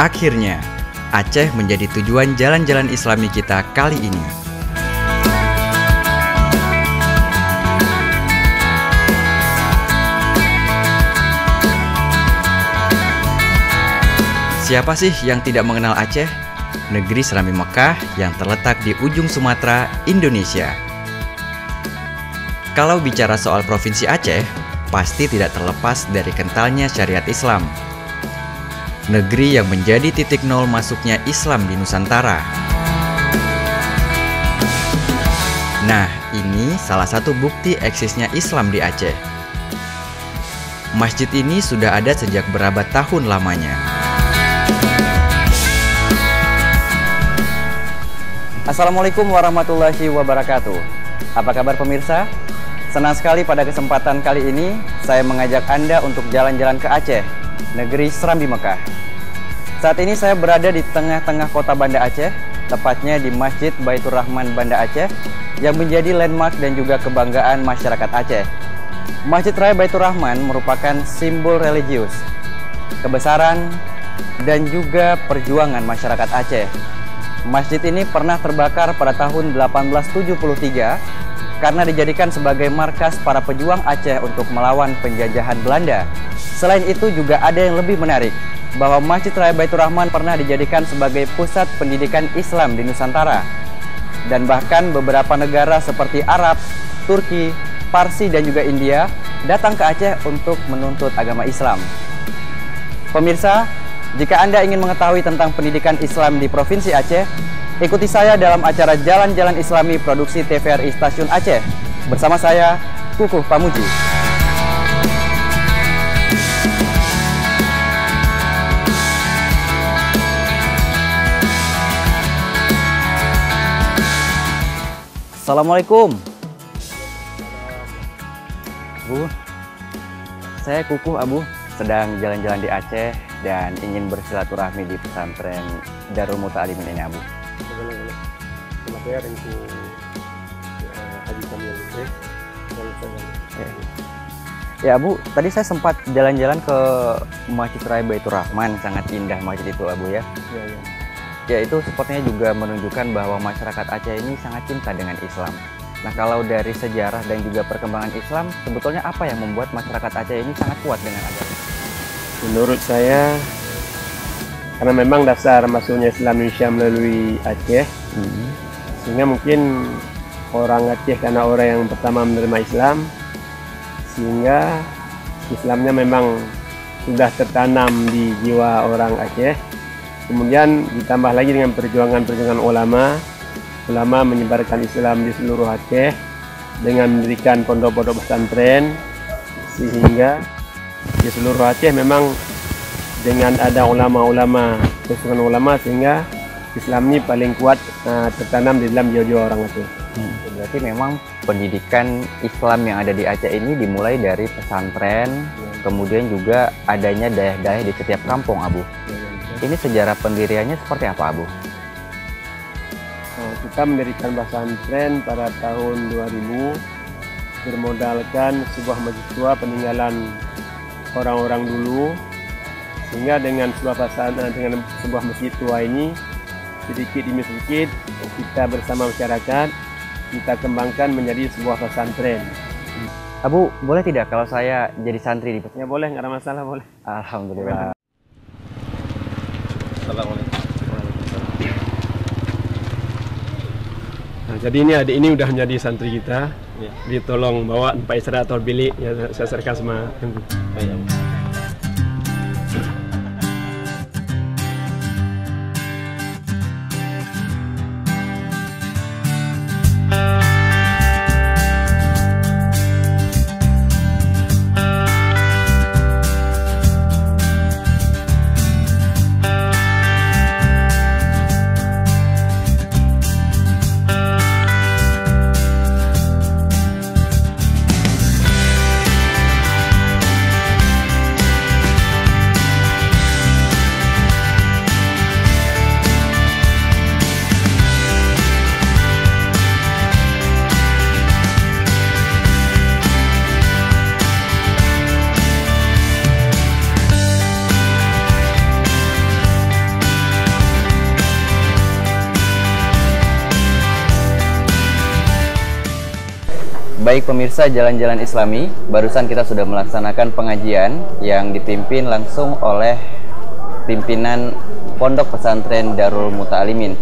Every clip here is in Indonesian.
Akhirnya, Aceh menjadi tujuan jalan-jalan Islami kita kali ini. Siapa sih yang tidak mengenal Aceh? Negeri Serambi Mekah yang terletak di ujung Sumatera, Indonesia. Kalau bicara soal Provinsi Aceh, pasti tidak terlepas dari kentalnya syariat Islam. Negeri yang menjadi titik nol masuknya Islam di Nusantara. Nah, ini salah satu bukti eksisnya Islam di Aceh. Masjid ini sudah ada sejak berabad tahun lamanya. Assalamualaikum warahmatullahi wabarakatuh. Apa kabar pemirsa? Senang sekali pada kesempatan kali ini saya mengajak Anda untuk jalan-jalan ke Aceh, negeri Serambi Mekah. Saat ini saya berada di tengah-tengah kota Banda Aceh, tepatnya di Masjid Baitur Rahman Banda Aceh, yang menjadi landmark dan juga kebanggaan masyarakat Aceh. Masjid Raya Baitur Rahman merupakan simbol religius, kebesaran, dan juga perjuangan masyarakat Aceh. Masjid ini pernah terbakar pada tahun 1873 karena dijadikan sebagai markas para pejuang Aceh untuk melawan penjajahan Belanda. Selain itu juga ada yang lebih menarik, bahwa Masjid Raya Baitur Rahman pernah dijadikan sebagai pusat pendidikan Islam di Nusantara. Dan bahkan beberapa negara seperti Arab, Turki, Parsi, dan juga India datang ke Aceh untuk menuntut agama Islam. Pemirsa, jika Anda ingin mengetahui tentang pendidikan Islam di Provinsi Aceh, ikuti saya dalam acara Jalan-Jalan Islami produksi TVRI Stasiun Aceh. Bersama saya, Kukuh Pamuji. Assalamualaikum. Bu, saya Kukuh, Abu, sedang jalan-jalan di Aceh dan ingin bersilaturahmi di pesantren Darul Muta'alimin ini, Abu. Boleh. Selamat ya, Rengku Haji Kamil. Ya, Abu, tadi saya sempat jalan-jalan ke Masjid Raya Baitur Rahman. Sangat indah masjid itu, Abu, ya. Iya. Ya, itu sepertinya juga menunjukkan bahwa masyarakat Aceh ini sangat cinta dengan Islam. Nah, kalau dari sejarah dan juga perkembangan Islam, sebetulnya apa yang membuat masyarakat Aceh ini sangat kuat dengan agama? Menurut saya, karena memang dasar masuknya Islam Indonesia melalui Aceh, sehingga mungkin orang Aceh karena orang yang pertama menerima Islam, sehingga Islamnya memang sudah tertanam di jiwa orang Aceh. Kemudian ditambah lagi dengan perjuangan ulama menyebarkan Islam di seluruh Aceh dengan mendirikan pondok-pondok pesantren, sehingga di seluruh Aceh memang dengan ada ulama-ulama sehingga Islam ini paling kuat tertanam di dalam jiwa-jiwa orang Aceh. Berarti memang pendidikan Islam yang ada di Aceh ini dimulai dari pesantren, kemudian juga adanya daerah-daerah di setiap kampung, Abu. Ini sejarah pendiriannya seperti apa, Abu? Kita mendirikan pesantren pada tahun 2000 bermodalkan sebuah masjid tua peninggalan orang-orang dulu, sehingga dengan sebuah masjid tua ini sedikit demi sedikit kita bersama masyarakat kita kembangkan menjadi sebuah pesantren. Abu, boleh tidak kalau saya jadi santri di pesantren? Ya boleh, nggak ada masalah, boleh. Alhamdulillah. Assalamualaikum. Nah, jadi ini adik ini udah menjadi santri kita. Ya. Ditolong bawa Pak Isra atau bilik ya, saya serahkan sama. Baik pemirsa Jalan-Jalan Islami, barusan kita sudah melaksanakan pengajian yang dipimpin langsung oleh pimpinan Pondok Pesantren Darul Muta'alimin.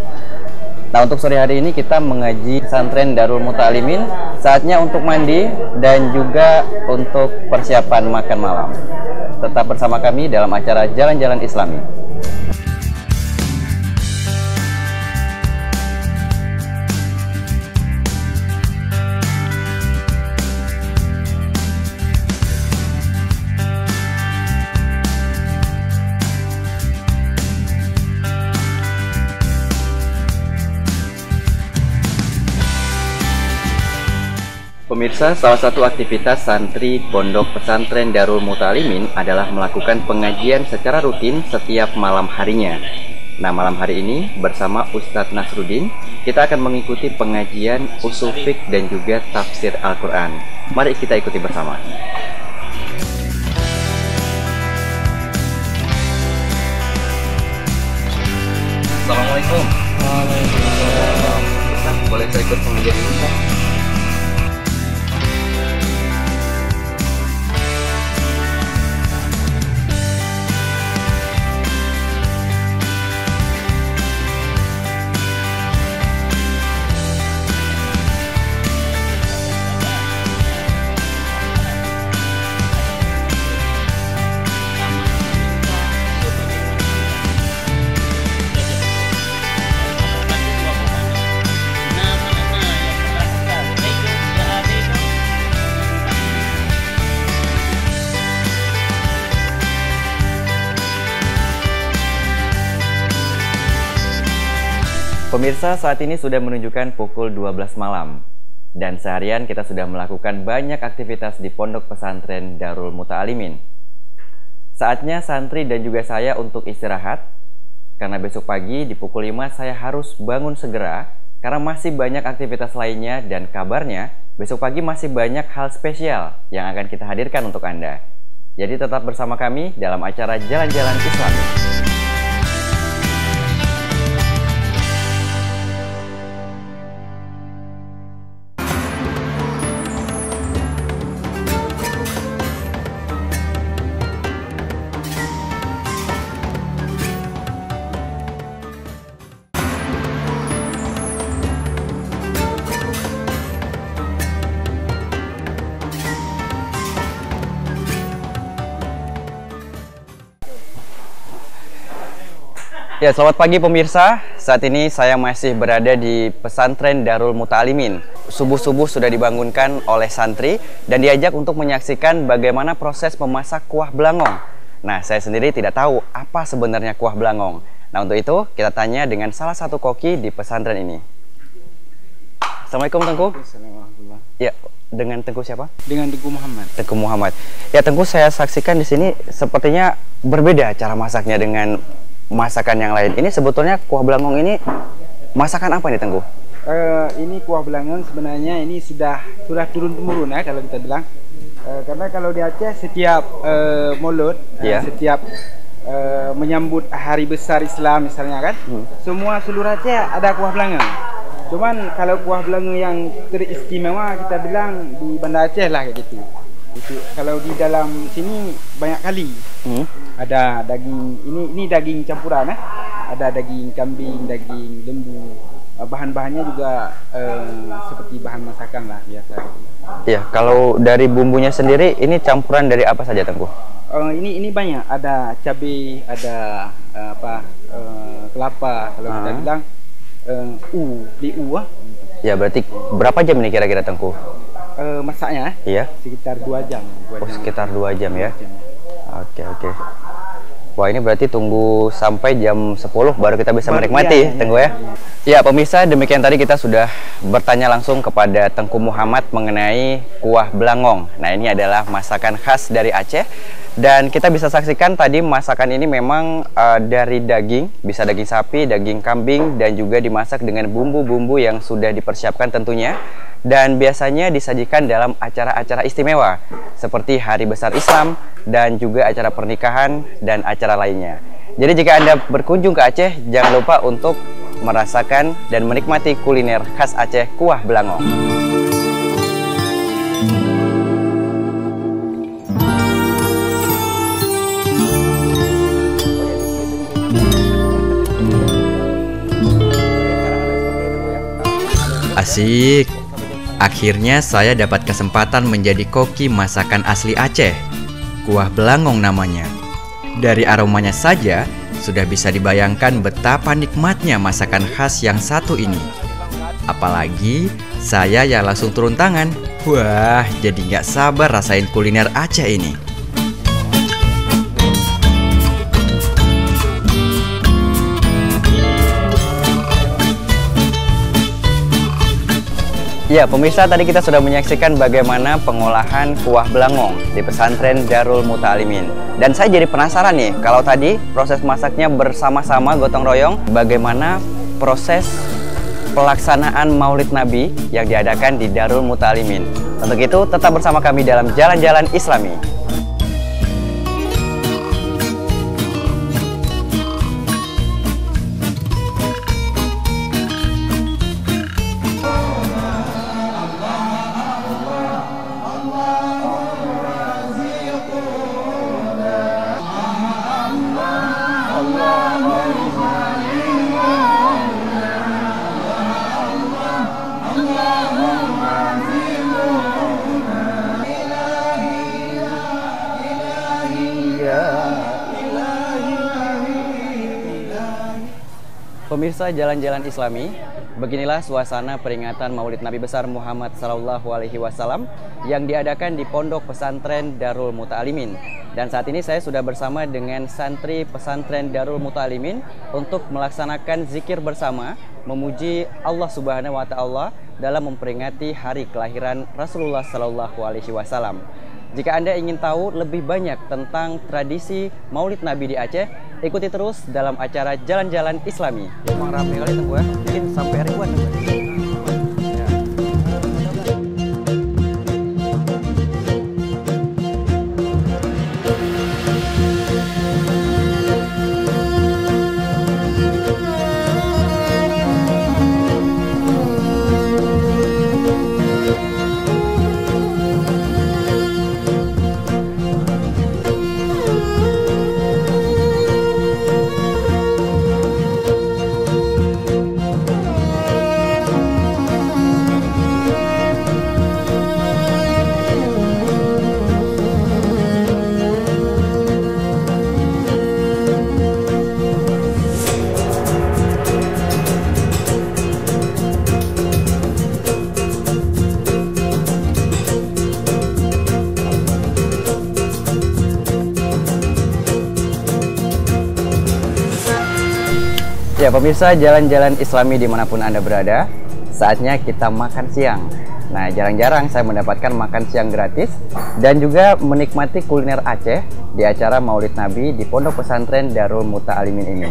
Nah, untuk sore hari ini kita mengaji pesantren Darul Muta'alimin, saatnya untuk mandi dan juga untuk persiapan makan malam. Tetap bersama kami dalam acara Jalan-Jalan Islami. Pemirsa, salah satu aktivitas santri Pondok Pesantren Darul Muta'alimin adalah melakukan pengajian secara rutin setiap malam harinya. Nah, malam hari ini bersama Ustadz Nasruddin, kita akan mengikuti pengajian usul fiqh dan juga tafsir Al-Quran. Mari kita ikuti bersama. Assalamualaikum. Waalaikumsalam. Ustadz, boleh saya ikut pengajian ini, Ustadz? Pemirsa, saat ini sudah menunjukkan pukul 12 malam dan seharian kita sudah melakukan banyak aktivitas di Pondok Pesantren Darul Muta'alimin. Saatnya santri dan juga saya untuk istirahat, karena besok pagi di pukul 5 saya harus bangun segera karena masih banyak aktivitas lainnya dan kabarnya besok pagi masih banyak hal spesial yang akan kita hadirkan untuk Anda. Jadi tetap bersama kami dalam acara Jalan-Jalan Islami. Ya, selamat pagi pemirsa. Saat ini saya masih berada di pesantren Darul Muta'alimin. Subuh-subuh sudah dibangunkan oleh santri dan diajak untuk menyaksikan bagaimana proses memasak kuah belangong. Nah, saya sendiri tidak tahu apa sebenarnya kuah belangong. Nah, untuk itu kita tanya dengan salah satu koki di pesantren ini. Assalamualaikum Tengku. Assalamualaikum. Ya, dengan Tengku siapa? Dengan Tengku Muhammad. Tengku Muhammad. Ya, Tengku, saya saksikan di sini sepertinya berbeda cara masaknya dengan masakan yang lain. Ini sebetulnya kuah belangong ini masakan apa nih, Tengku? Ini kuah belangong sebenarnya ini sudah turun temurun ya kalau kita bilang. Karena kalau di Aceh setiap Maulud, setiap menyambut hari besar Islam misalnya kan, semua seluruh Aceh ada kuah belangong. Cuman kalau kuah belangong yang teristimewa kita bilang di Banda Aceh lah kayak gitu. Itu kalau di dalam sini banyak kali ada daging, ini daging campuran ada daging kambing, daging lembu, bahan-bahannya juga seperti bahan masakan lah biasa gitu. Ya, kalau dari bumbunya sendiri ini campuran dari apa saja, Tengku? Ini banyak, ada cabai, ada kelapa kalau kita bilang ya, berarti berapa jam ini kira-kira, Tengku? Masaknya iya sekitar 2 jam. Sekitar 2 jam ya. Oke. Wah, ini berarti tunggu sampai jam 10 baru kita bisa menikmati, Tengku ya. Ya, pemirsa, demikian tadi kita sudah bertanya langsung kepada Tengku Muhammad mengenai kuah belangong. Nah, ini adalah masakan khas dari Aceh dan kita bisa saksikan tadi masakan ini memang dari daging, bisa daging sapi, daging kambing, dan juga dimasak dengan bumbu-bumbu yang sudah dipersiapkan tentunya. Dan biasanya disajikan dalam acara-acara istimewa seperti Hari Besar Islam dan juga acara pernikahan dan acara lainnya. Jadi jika Anda berkunjung ke Aceh, jangan lupa untuk merasakan dan menikmati kuliner khas Aceh, kuah belangong. Asik. Akhirnya saya dapat kesempatan menjadi koki masakan asli Aceh. Kuah belangong namanya. Dari aromanya saja sudah bisa dibayangkan betapa nikmatnya masakan khas yang satu ini. Apalagi saya yang langsung turun tangan. Wah, jadi nggak sabar rasain kuliner Aceh ini. Ya, pemirsa, tadi kita sudah menyaksikan bagaimana pengolahan kuah belangong di pesantren Darul Muta'alimin. Dan saya jadi penasaran nih, kalau tadi proses masaknya bersama-sama gotong royong, bagaimana proses pelaksanaan Maulid Nabi yang diadakan di Darul Muta'alimin. Untuk itu, tetap bersama kami dalam Jalan-Jalan Islami. Pemirsa Jalan-Jalan Islami, beginilah suasana peringatan Maulid Nabi besar Muhammad SAW yang diadakan di Pondok Pesantren Darul Muta'alimin. Dan saat ini saya sudah bersama dengan santri pesantren Darul Muta'alimin untuk melaksanakan zikir bersama, memuji Allah Subhanahu wa Ta'ala dalam memperingati hari kelahiran Rasulullah SAW. Jika Anda ingin tahu lebih banyak tentang tradisi Maulid Nabi di Aceh, ikuti terus dalam acara Jalan-Jalan Islami. Memang ramai kali tunggu ya, mungkin sampai ribuan. Ya pemirsa Jalan-Jalan Islami dimanapun Anda berada, saatnya kita makan siang. Nah, jarang-jarang saya mendapatkan makan siang gratis dan juga menikmati kuliner Aceh di acara Maulid Nabi di Pondok Pesantren Darul Muta'alimin ini.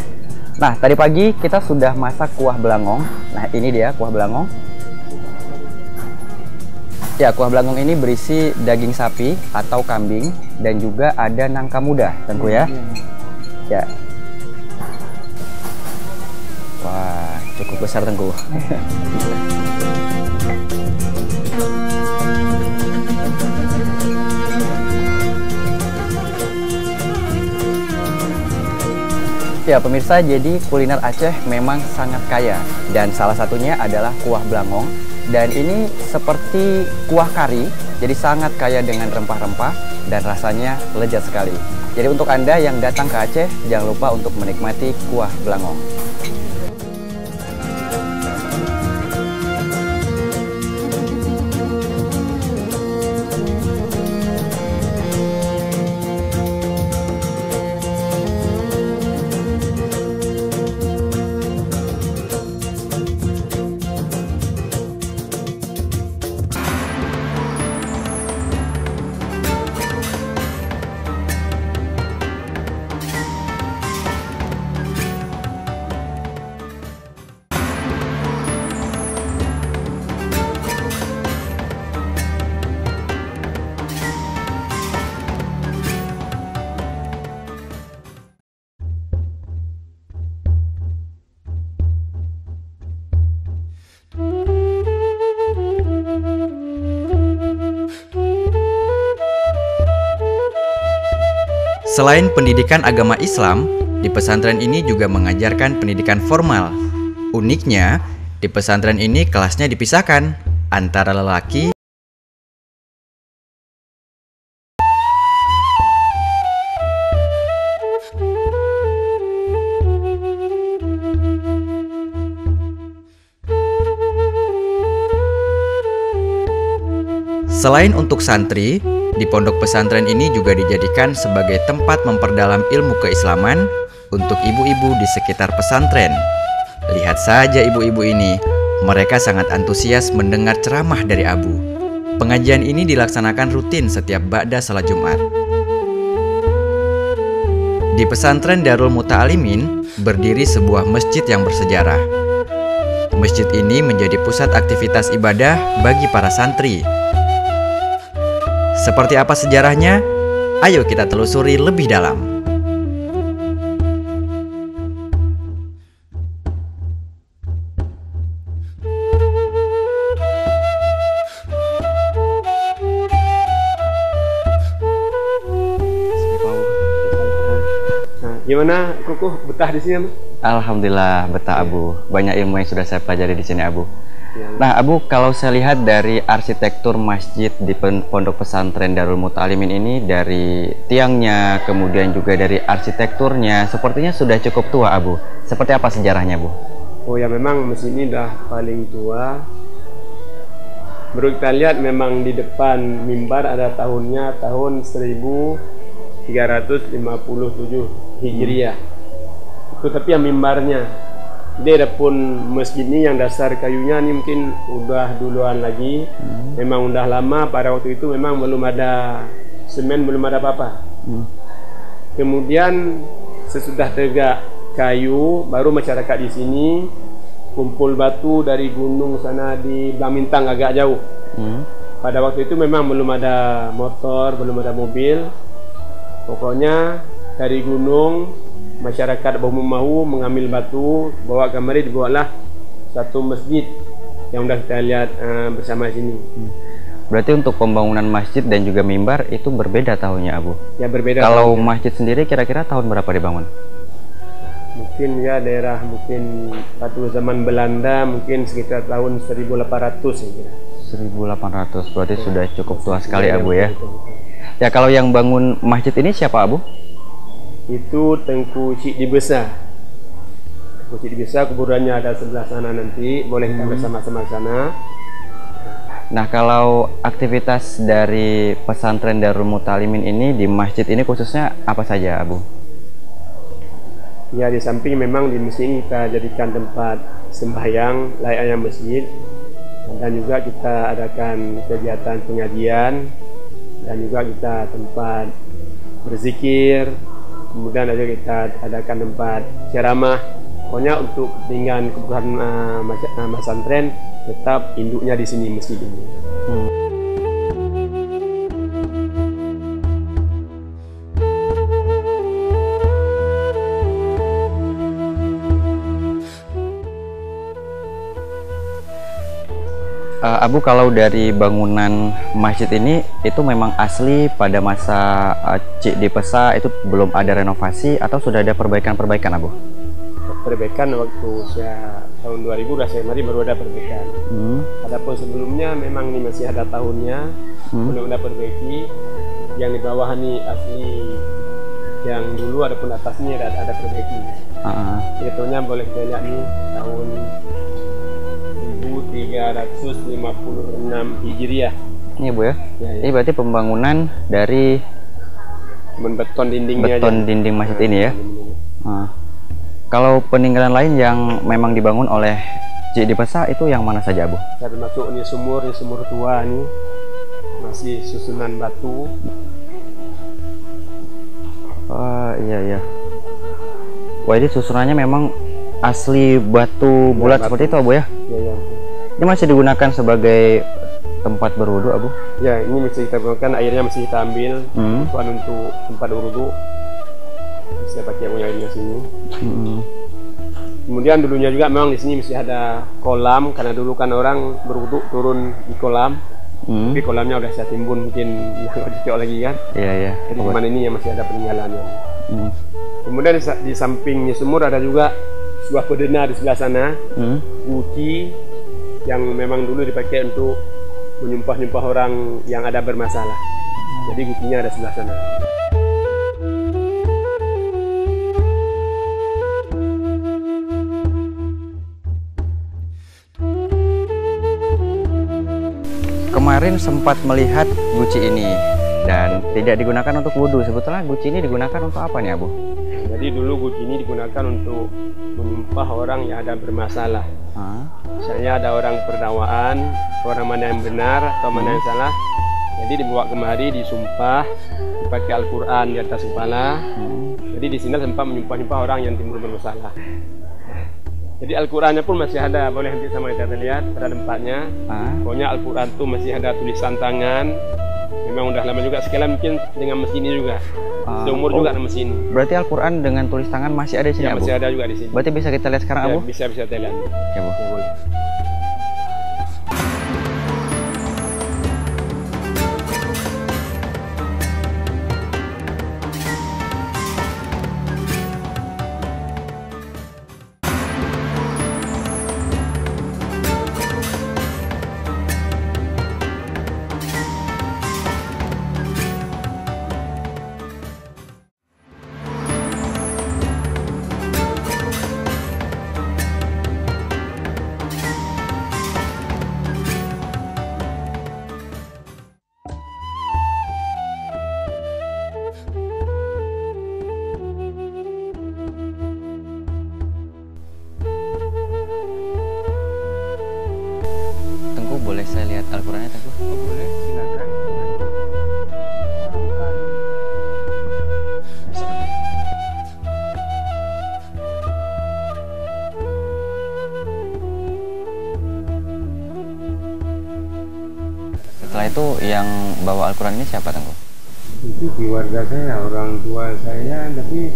Nah, tadi pagi kita sudah masak kuah belangong. Nah, ini dia kuah belangong. Ya, kuah belangong ini berisi daging sapi atau kambing dan juga ada nangka muda, Tengku ya. Ya. Wah, cukup besar Tengku. Ya pemirsa, jadi kuliner Aceh memang sangat kaya dan salah satunya adalah kuah belangong. Dan ini seperti kuah kari, jadi sangat kaya dengan rempah-rempah dan rasanya lezat sekali. Jadi untuk Anda yang datang ke Aceh, jangan lupa untuk menikmati kuah belangong. Selain pendidikan agama Islam, di pesantren ini juga mengajarkan pendidikan formal. Uniknya, Di pesantren ini kelasnya dipisahkan antara lelaki Selain untuk santri, di pondok pesantren ini juga dijadikan sebagai tempat memperdalam ilmu keislaman untuk ibu-ibu di sekitar pesantren. Lihat saja ibu-ibu ini, mereka sangat antusias mendengar ceramah dari Abu. Pengajian ini dilaksanakan rutin setiap ba'da salat Jumat. Di pesantren Darul Muta'alimin berdiri sebuah masjid yang bersejarah. Masjid ini menjadi pusat aktivitas ibadah bagi para santri. Seperti apa sejarahnya? Ayo kita telusuri lebih dalam. Gimana Kukuh betah di sini? Alhamdulillah betah Abu. Banyak ilmu yang sudah saya pelajari di sini Abu. Nah Abu, kalau saya lihat dari arsitektur masjid di pondok pesantren Darul Muta'alimin ini, dari tiangnya, kemudian juga dari arsitekturnya, sepertinya sudah cukup tua Abu. Seperti apa sejarahnya Bu? Oh ya, memang masjid ini dah paling tua. Baru kita lihat memang di depan mimbar ada tahunnya tahun 1357 Hijriah. Itu tapi yang mimbarnya. Dia ada pun masjid ini yang dasar kayunya ini mungkin udah duluan lagi. Memang udah lama, pada waktu itu memang belum ada semen, belum ada apa-apa. Kemudian sesudah tegak kayu, baru masyarakat di sini kumpul batu dari gunung sana di Blamintang agak jauh. Pada waktu itu memang belum ada motor, belum ada mobil. Pokoknya dari gunung masyarakat bahu-membahu mengambil batu, bawa kemari, dibuatlah satu masjid yang sudah kita lihat bersama sini. Berarti untuk pembangunan masjid dan juga mimbar itu berbeda tahunnya Abu? Ya berbeda. Kalau tahunnya. Masjid sendiri kira-kira tahun berapa dibangun? Mungkin ya daerah mungkin waktu zaman Belanda mungkin sekitar tahun 1800 ya kira. 1800, berarti ya, sudah cukup tua sekali Abu ya. Ya kalau yang bangun masjid ini siapa Abu? Itu Tengku Cik Dibesa. Tengku Cik Dibesa kuburannya ada sebelah sana nanti, boleh kita bersama-sama sana. Nah kalau aktivitas dari pesantren Darul Muta'alimin ini di masjid ini khususnya apa saja Abu? Ya di samping memang di masjid ini kita jadikan tempat sembahyang layaknya masjid, dan juga kita adakan kegiatan pengajian, dan juga kita tempat berzikir. Kemudian ada kita adakan tempat ceramah. Pokoknya untuk kepentingan kebutuhan pesantren tetap induknya di sini masjid ini. Abu, kalau dari bangunan masjid ini itu memang asli pada masa Cik Dibesa, itu belum ada renovasi atau sudah ada perbaikan-perbaikan Abu? Perbaikan waktu saya tahun 2000 udah saya mari baru ada perbaikan. Adapun sebelumnya memang ini masih ada tahunnya, belum ada perbaiki. Yang di bawah ini asli yang dulu, adapun atasnya ada perbaiki. Itunya boleh kita lihat nih tahun 1356 Hijriah. Ini Bu ya? Ya. Ini berarti pembangunan dari beton dindingnya dinding masjid ini ya. Kalau peninggalan lain yang memang dibangun oleh Cik Dibesa itu yang mana saja Bu? Termasuk ini sumur tua nih, masih susunan batu. Iya. Wah ini susunannya memang asli batu bulat seperti itu Abu ya? Iya. Ini masih digunakan sebagai tempat berwudu Abu? Ya, ini masih kita gunakan, airnya masih kita ambil untuk tempat berwudu. Bisa pakai punya airnya sini. Kemudian dulunya juga memang di sini masih ada kolam, karena dulu kan orang berwudu turun di kolam. Tapi kolamnya udah saya timbun, mungkin nggak dicok lagi kan? Iya. Jadi cuman ini yang masih ada peninggalannya. Kemudian di sampingnya sumur ada juga sebuah pedena di sebelah sana, guci yang memang dulu dipakai untuk menyumpah-nyumpah orang yang ada bermasalah. Jadi gucinya ada sebelah sana. Kemarin sempat melihat guci ini dan tidak digunakan untuk wudhu. Sebetulnya guci ini digunakan untuk apa nih, Abu? Jadi dulu guci ini digunakan untuk menyumpah orang yang ada bermasalah. Misalnya ada orang perdakwaan, orang mana yang benar atau mana yang salah. Jadi dibawa kemari, disumpah, dipakai Al-Quran di atas kepala. Jadi di sini sempat menyumpah-nyumpah orang yang timbul bermasalah. Jadi Al-Qurannya pun masih ada, boleh nanti sama kita lihat pada tempatnya. Pokoknya Al-Quran itu masih ada tulisan tangan. Memang udah lama juga, sekalian mungkin dengan mesin ini juga. Seumur juga ada mesin. Berarti Al-Quran dengan tulis tangan masih ada di sini, ya, Abu? Masih ada juga di sini. Berarti bisa kita lihat sekarang, Ya, Abu? bisa kita lihat. Ya, Bu. Ya, boleh. Boleh saya lihat Al-Qurannya, Tengku? Boleh, silakan. Setelah itu yang bawa Al-Quran ini siapa, Tengku? Itu keluarga saya, orang tua saya, tapi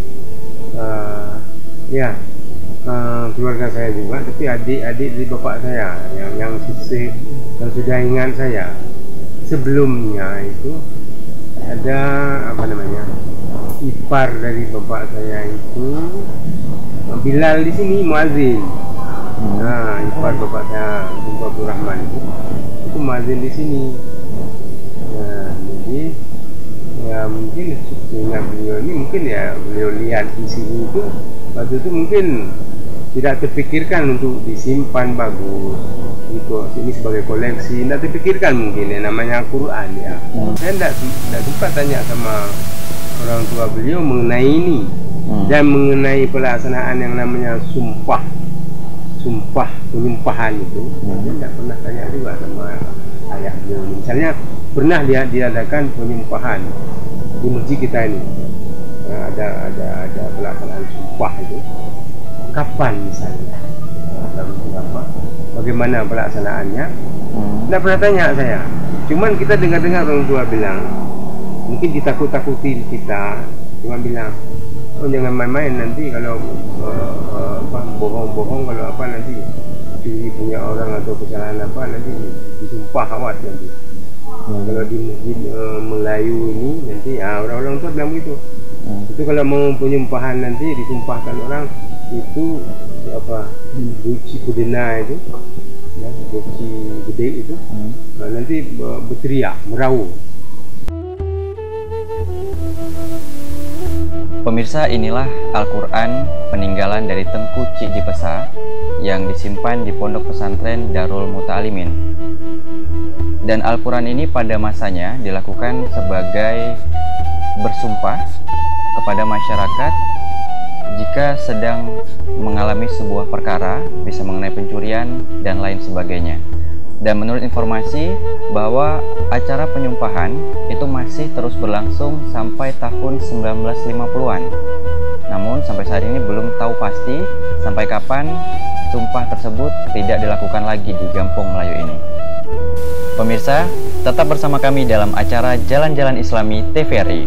keluarga saya juga, tapi adik-adik dari bapak saya yang sudah ingat saya. Sebelumnya itu ada ipar dari bapak saya itu Bilal di sini muazin. Nah, ipar bapak saya Bung Abdul Rahman itu muazin di sini. Nah, jadi ya mungkin dengan beliau ini mungkin ya beliau lihat di sini itu waktu itu mungkin tidak terpikirkan untuk disimpan bagus itu ini sebagai koleksi, tidak terpikirkan mungkin ya namanya Quran ya. Saya tidak sempat tanya sama orang tua beliau mengenai ini dan mengenai pelaksanaan yang namanya sumpah penyumpahan itu. Saya tidak pernah tanya juga sama ayah beliau. Misalnya pernah diadakan penyumpahan di masjid kita ini, ada pelaksanaan sumpah itu. Kapan misalnya, bagaimana pelaksanaannya? Tidak pernah tanya saya. Cuman kita dengar-dengar orang tua bilang, mungkin ditakut-takutin kita, cuma bilang, oh jangan main-main nanti kalau bohong-bohong kalau apa nanti curi punya orang atau kesalahan apa nanti disumpah awas nanti. Kalau di masjid Melayu ini nanti orang-orang tua bilang begitu. Itu kalau mau penyumpahan nanti disumpahkan orang itu guci pedena itu ya, guci gede itu nanti berteriak meraung. Pemirsa, inilah Al-Quran peninggalan dari Tengku Cik Jipesa yang disimpan di Pondok Pesantren Darul Muta'alimin. Dan Al-Quran ini pada masanya dilakukan sebagai bersumpah kepada masyarakat jika sedang mengalami sebuah perkara, bisa mengenai pencurian dan lain sebagainya. Dan menurut informasi bahwa acara penyumpahan itu masih terus berlangsung sampai tahun 1950-an. Namun sampai saat ini belum tahu pasti sampai kapan sumpah tersebut tidak dilakukan lagi di Kampung Melayu ini. Pemirsa, tetap bersama kami dalam acara Jalan-Jalan Islami TVRI.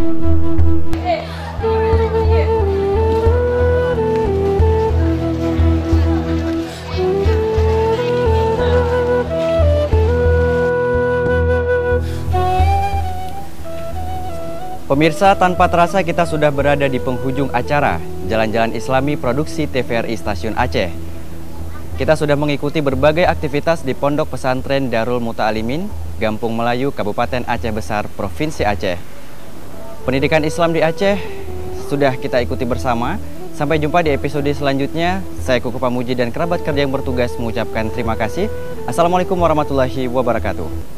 Pemirsa, tanpa terasa kita sudah berada di penghujung acara Jalan-Jalan Islami Produksi TVRI Stasiun Aceh. Kita sudah mengikuti berbagai aktivitas di Pondok Pesantren Darul Muta'alimin, Gampung Melayu, Kabupaten Aceh Besar, Provinsi Aceh. Pendidikan Islam di Aceh sudah kita ikuti bersama. Sampai jumpa di episode selanjutnya. Saya Kuku Pamuji dan kerabat kerja yang bertugas mengucapkan terima kasih. Assalamualaikum warahmatullahi wabarakatuh.